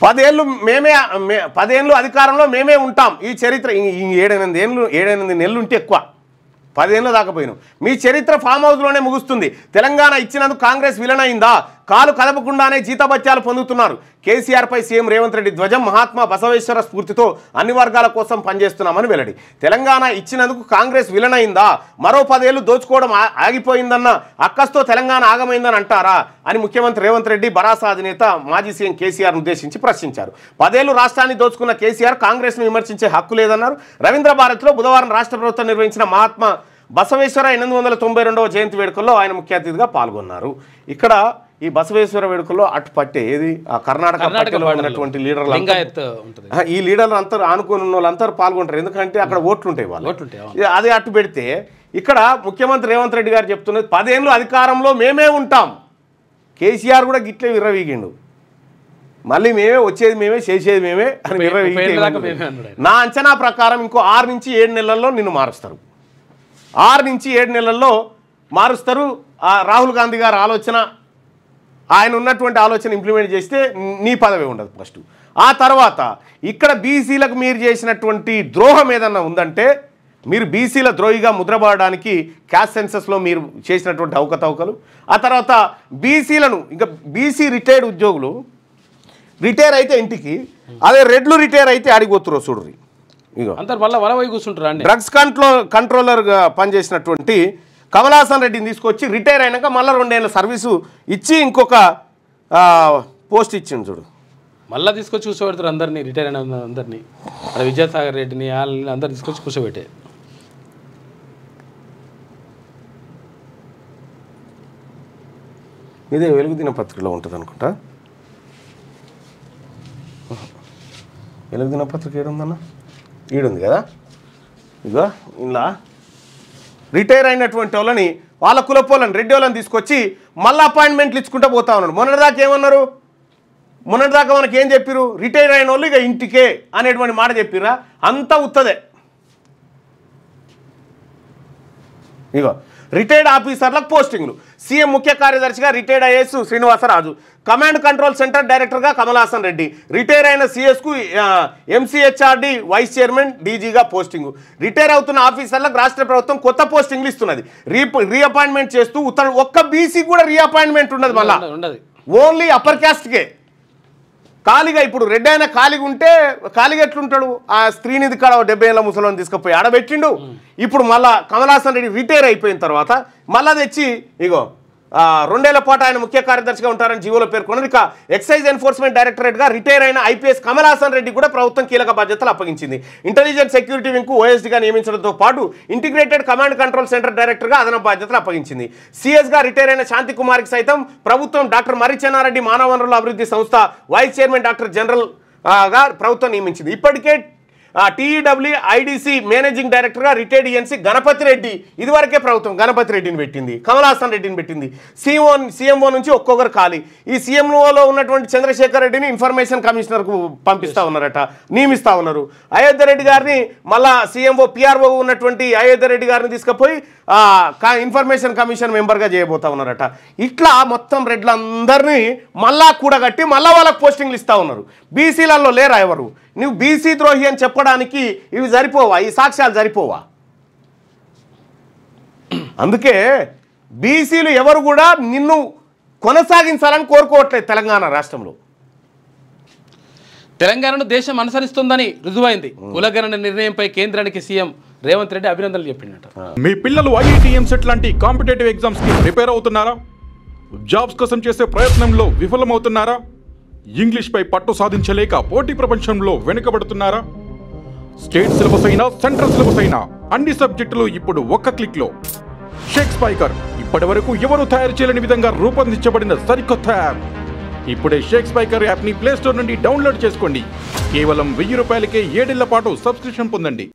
10 ఏళ్ళు అధికారంలో మేమే ఉంటాం. ఈ చరిత్ర 7-8 నెలలు ఉంటే ఎక్కువ, 10 ఏళ్ళు దాకపోయినాం. మీ చరిత్ర ఫామ్ హౌస్లోనే ముగుస్తుంది. తెలంగాణ ఇచ్చినందుకు కాంగ్రెస్ విలన్ అయిందా? కాలు కదపకుండానే జీతభత్యాలు పొందుతున్నారు. కేసీఆర్పై సీఎం రేవంత్ రెడ్డి ధ్వజం. మహాత్మా బసవేశ్వర స్ఫూర్తితో అన్ని వర్గాల కోసం పనిచేస్తున్నామని వెల్లడి. తెలంగాణ ఇచ్చినందుకు కాంగ్రెస్ విలన్ అయిందా? మరో 10 ఏళ్ళు దోచుకోవడం ఆగిపోయిందన్న అక్కస్తో తెలంగాణ ఆగమైందని అంటారా అని ముఖ్యమంత్రి రేవంత్ రెడ్డి భరాసా అధినేత మాజీ సీఎం కేసీఆర్ ఉద్దేశించి ప్రశ్నించారు. 10 ఏళ్ళు రాష్ట్రాన్ని దోచుకున్న కేసీఆర్ కాంగ్రెస్ను విమర్శించే హక్కు లేదన్నారు. రవీంద్ర భారత్లో బుధవారం రాష్ట్ర ప్రభుత్వం నిర్వహించిన మహాత్మా బసవేశ్వర 892వ జయంతి వేడుకల్లో ఆయన ముఖ్య అతిథిగా పాల్గొన్నారు. ఇక్కడ ఈ బసవేశ్వర వేడుకల్లో అటు పట్టే ఏది కర్ణాటక పట్టెలో ఉన్నటువంటి లీడర్లు, ఈ లీడర్లు అంతా ఆనుకుని ఉన్న వాళ్ళందరూ పాల్గొంటారు. ఎందుకంటే అక్కడ ఓట్లు ఉంటాయి వాళ్ళు. అది అటు పెడితే ఇక్కడ ముఖ్యమంత్రి రేవంత్ రెడ్డి గారు చెప్తున్నది 10 ఏళ్ళు అధికారంలో మేమే ఉంటాం. కేసీఆర్ కూడా గిట్లే విర్రవీగిండు. మళ్ళీ మేమే వచ్చేది మేమే చేసేది మేమే అని విర్రవీగి, నా అంచనా ప్రకారం ఇంకో 6 నుంచి 7 నెలల్లో నిన్ను మారుస్తారు. 6 నుంచి 7 నెలల్లో మారుస్తారు. రాహుల్ గాంధీ గారి ఆలోచన, ఆయన ఉన్నటువంటి ఆలోచన ఇంప్లిమెంట్ చేస్తే నీ పదవి ఉండదు ఫస్ట్. ఆ తర్వాత ఇక్కడ బీసీలకు మీరు చేసినటువంటి ద్రోహం ఏదన్నా ఉందంటే, మీరు బీసీల ద్రోహిగా ముద్రపడడానికి క్యాస్ట్ సెన్సస్లో మీరు చేసినటువంటి అవకతవకలు, ఆ తర్వాత బీసీలను ఇంకా బీసీ రిటైర్డ్ ఉద్యోగులు రిటైర్ అయితే ఇంటికి, అదే రెడ్లు రిటైర్ అయితే అడిగిపోతురో చూడరు. ఇగో డ్రగ్స్ కంట్రోలర్గా పనిచేసినటువంటి కమలాసన్ రెడ్డిని తీసుకొచ్చి రిటైర్ అయినాక మళ్ళీ 2 ఏళ్ళ సర్వీసు ఇచ్చి ఇంకొక పోస్ట్ ఇచ్చింది చూడు. మళ్ళీ తీసుకొచ్చి కూర్చోబెడతారు అందరినీ, రిటైర్ అయిన అందరినీ. అక్కడ విద్యాసాగర్ రెడ్డిని అందరు తీసుకొచ్చి కూర్చోబెట్టే. ఇదే వెలుగు దినపత్రికలో ఉంటుంది అనుకుంటా. వెలుగు దినపత్రిక ఏడుందన్న? ఈడుంది కదా. ఇగో ఇలా రిటైర్ అయినటువంటి వాళ్ళని, వాళ్ళ కులపోళ్ళని, రెడ్డి వాళ్ళని తీసుకొచ్చి మళ్ళీ అపాయింట్మెంట్లు ఇచ్చుకుంటూ పోతా ఉన్నాడు. మొన్నటిదాకా ఏమన్నారు? మొన్నటిదాకా మనకి ఏం చెప్పారు? రిటైర్ అయిన వాళ్ళు ఇక ఇంటికే అనేటువంటి మాట చెప్పిరా. అంతా ఉత్తదే. ఇగో రిటైర్డ్ ఆఫీసర్లకు పోస్టింగ్లు. సీఎం ముఖ్య కార్యదర్శిగా retired IAS Srinivasaraju, command control centre డైరెక్టర్గా కమలాసన్ రెడ్డి, రిటైర్ అయిన సిఎస్కు MCHRD vice chairman డీజీగా posting. Retire అవుతున్న ఆఫీసర్లకు రాష్ట్ర ప్రభుత్వం కొత్త పోస్టింగ్లు ఇస్తున్నది. రీఅపాయింట్మెంట్ చేస్తూ ఒక్క బీసీ కూడా రీఅపాయింట్మెంట్ ఉండదు. మళ్ళీ ఓన్లీ అప్పర్ క్యాస్ట్కే ఖాళీగా. ఇప్పుడు రెడ్డి అయినా ఖాళీగా ఉంటే ఖాళీగా ఎట్లుంటాడు? ఆ స్త్రీనిధి కాడ 70 ఏళ్ళ ముసలిని తీసుకుపోయి ఆడబెట్టిండు. ఇప్పుడు మళ్ళా కమలాసన్ రెడ్డి రిటైర్ అయిపోయిన తర్వాత మళ్ళా తెచ్చి ఇగో 2 ఏళ్ల పాటు ఆయన ముఖ్య కార్యదర్శిగా ఉంటారని జీవోలో పేర్కొన్నది. ఇక ఎక్సైజ్ ఎన్ఫోర్స్మెంట్ డైరెక్టరేట్గా రిటైర్ అయిన ఐపీఎస్ కమలాసన్ రెడ్డి కూడా ప్రభుత్వం కీలక బాధ్యతలు అప్పగించింది. ఇంటెలిజెన్స్ సెక్యూరిటీ వింగ్కు ఓఎస్డీగా నియమించడంతో పాటు ఇంటిగ్రేటెడ్ కమాండ్ కంట్రోల్ సెంటర్ డైరెక్టర్గా అదనపు బాధ్యతలు అప్పగించింది. సిఎస్గా రిటైర్ అయిన శాంతి కుమార్కి సైతం ప్రభుత్వం డాక్టర్ మర్రిచెన్నారెడ్డి మానవ వనరుల అభివృద్ధి సంస్థ వైస్ చైర్మన్ డైరెక్టర్ జనరల్గా ప్రభుత్వం నియమించింది. ఇప్పటికే టీఈడబ్ల్యూ ఐడిసి మేనేజింగ్ డైరెక్టర్గా రిటైర్డ్ ఎన్సీ గణపతి రెడ్డి, ఇదివరకే ప్రభుత్వం గణపతి రెడ్డిని పెట్టింది, కమలాసన్ రెడ్డిని పెట్టింది. సీఎంఓ నుంచి ఒక్కొక్కరు ఖాళీ. ఈ సీఎంఓలో ఉన్నటువంటి చంద్రశేఖర్ రెడ్డిని ఇన్ఫర్మేషన్ కమిషనర్కు పంపిస్తూ ఉన్నారట, నియమిస్తూ ఉన్నారు. అయోధ్య రెడ్డి గారిని మళ్ళా సీఎంఓ పిఆర్ఓ ఉన్నటువంటి అయోధ్య రెడ్డి గారిని తీసుకుపోయి ఇన్ఫర్మేషన్ కమిషన్ మెంబర్గా చేయబోతా ఉన్నారట. ఇట్లా మొత్తం రెడ్లందరినీ మళ్ళా కూడగట్టి మళ్ళా వాళ్ళకి పోస్టింగ్లు ఇస్తూ ఉన్నారు. బీసీలలో లేరా ఎవరు? నువ్వు బీసీ ద్రోహి అని చెప్పడానికి ఇవి సరిపోవా? ఈ సాక్ష్యాలు సరిపోవా? అందుకే బీసీలు ఎవరు కూడా నిన్ను కొనసాగించాలని కోరుకోవట్లేదు తెలంగాణ రాష్ట్రంలో. తెలంగాణను దేశం అనుసరిస్తుందని రుజువైంది. కులగణన నిర్ణయంపై కేంద్రానికి సీఎం రేవంత్ రెడ్డి అభినందనలు చెప్పిండట. మీ పిల్లలు ఐఐటి ఎంసెట్ లాంటి కాంపిటేటివ్ ఎగ్జామ్స్ కి ప్రిపేర్ అవుతున్నారా? జాబ్స్ కోసం చేసే ప్రయత్నంలో విఫలమవుతున్నారా? ఇంగ్లీష్ పై పట్టు సాధించలేక పోటీ ప్రపంచంలో వెనుకబడుతున్నారా? స్టేట్ సిలబస్ అయినా సెంట్రల్ సిలబస్ అయినా అన్ని సబ్జెక్టులు ఇప్పుడు ఒక్క క్లిక్ లో. షేక్ స్పైకర్ ఇప్పటి వరకు ఎవరు తయారు చేయలేని విధంగా రూపొందించబడిన సరికొత్త యాప్. ఇప్పుడే షేక్ స్పైకర్ యాప్ ని ప్లే స్టోర్ నుండి డౌన్లోడ్ చేసుకోండి. కేవలం 1000 రూపాయలకే 7 ఏళ్ల పాటు సబ్స్క్రిప్షన్ పొందండి.